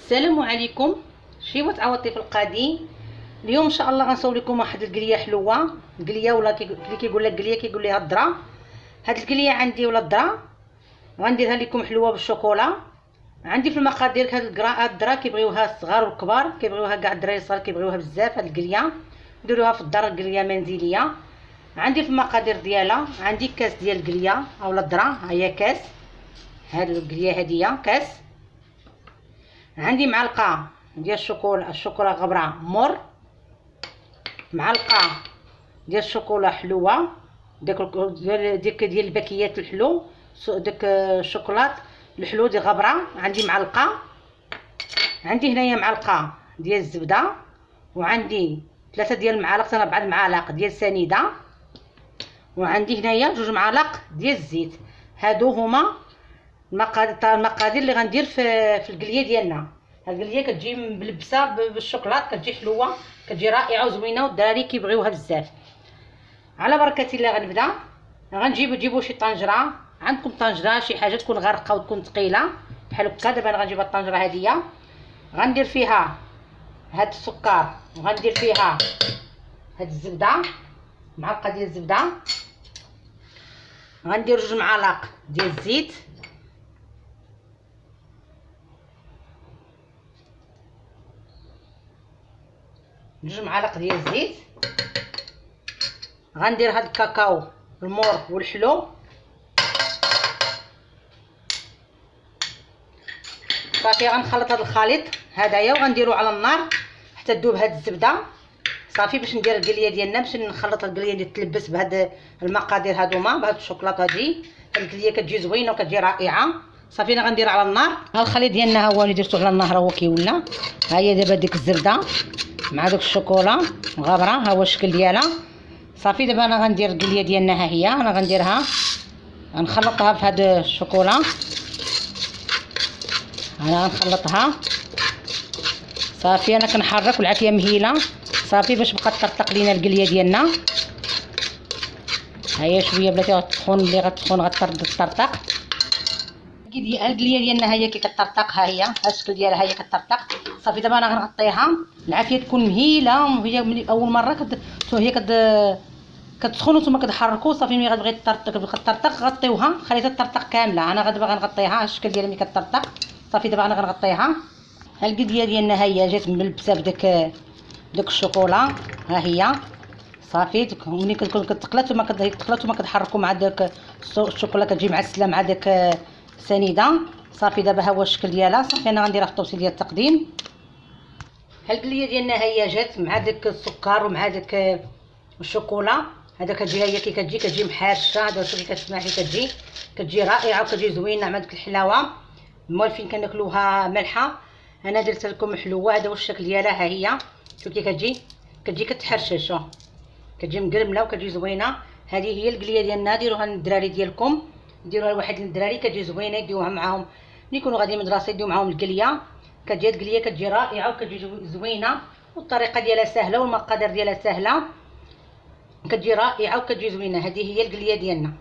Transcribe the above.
السلام عليكم. شيوة عوضتي في القادي. اليوم ان شاء الله غنصور لكم واحد القليه حلوه، القليه ولا اللي كيقول لك قليه كيقول لها الذره. هاد القليه عندي ولا الذره غنديرها لكم حلوه بالشوكولا. عندي في المقادير هاد الذره كيبغيوها الصغار والكبار، كيبغيوها كاع الدراري الصغار كيبغيوها بزاف. هاد القليه نديروها في الدار، القليه منزليه. عندي في المقادير ديالها عندي كاس ديال القليه اولا الذره، ها هي كاس. هاد القليه هاديه كاس. عندي معلقه ديال الشوكولا غبره مر، معلقه ديال الشوكولا حلوه، ديك ديال الباكيات الحلو، داك الشوكولات الحلو ديال غبره. عندي معلقه. عندي هنايا معلقه ديال الزبده، وعندي 3 ديال المعالق 4 معالق ديال سنيده، وعندي هنايا 2 معالق ديال الزيت. هادو هما المقادير اللي غندير في القليه ديالنا. هاد القليه كتجي ملبسه بالشوكولات، كتجي حلوه، كتجي رائعه وزوينه، والدراري كيبغيوها بزاف. على بركه الله غنبدا. تجيبوا شي طنجره، عندكم طنجره شي حاجه تكون غارقه وتكون ثقيله بحال هكا. دابا انا غنجيب الطنجره هاديه، غندير فيها هاد السكر، وغندير فيها هاد الزبده، معلقه ديال الزبده، غندير 2 معالق ديال الزيت، معالق ديال الزيت. غندير هاد الكاكاو المور والحلو. صافي غنخلط هاد الخليط هدايا وغنديرو على النار حتى تذوب هاد الزبده. صافي باش ندير القليه ديالنا، باش نخلط القليه اللي تلبس بهاد المقادير هادوما، بهاد الشوكولاط هادي. هاد القليه كتجي زوينه وكتجي رائعه. صافي انا غندير على النار. ها الخليط ديالنا ها هو اللي درتو على النار، هو كيولى. ها هي دابا ديك الزبده مع داك الشوكولا غابره، ها هو الشكل ديالها. صافي دابا انا غندير القليه ديالنا، ها هي انا غنديرها، غنخلطها في هاد الشوكولا. انا غنخلطها صافي. انا كنحرك والعافيه مهيله صافي باش بقى تطرطق لينا القليه ديالنا. ها هي شويه بلاتي غتسخن، اللي غتسخن غتطرطق. القليه ديالنا ها هي كي كتطرطق، ها هي ها الشكل ديالها، ها هي كتطرطق. صافي دابا انا غنغطيها، العافيه تكون مهيله، وهي من اول مره هي كتسخن وانتم كتحركوا. صافي ملي غتبغي تطرطق غطيوها، خليتها تطرطق كامله. انا دابا غنغطيها، ها الشكل ديالها ملي كتطرطق. صافي دابا انا غنغطيها. ها القليه ديالنا ها هي جات ملبسه بداك الشوكولا، ها هي. صافي ملي كتكون كتقلات وما كتحركوا مع داك الشوكولا، كتجي معسله مع داك سنيده. صافي دابا ها هو الشكل ديالها. صافي انا غنديرها في الطوسي ديال التقديم. ها القليه ديالنا هي جات مع داك السكر ومع داك الشوكولا. هذا كتجي هي كي كتجي محارشه. هذا شوفي كتسمع كي كتجي رائعه وكتجي زوينه مع داك الحلاوه. موالفين كناكلوها مالحه، انا درت لكم حلوه. هذا هو الشكل ديالها، ها هي شوفي كتجي كتحرشش، كتجي مقرمله وكتجي زوينه. هذه هي القليه ديالنا. ديروها للدراري ديالكم، ديروها لواحد من الدراري كتجي زوينه، يديوها معاهم ملي يكونوا غاديين المدرسه، يديو معاهم القليه. كتجي القليه كتجي رائعه وكتجي زوينه، والطريقه ديالها سهله والمقادير ديالها سهله، كتجي رائعه وكتجي زوينه. هذه هي القليه ديالنا.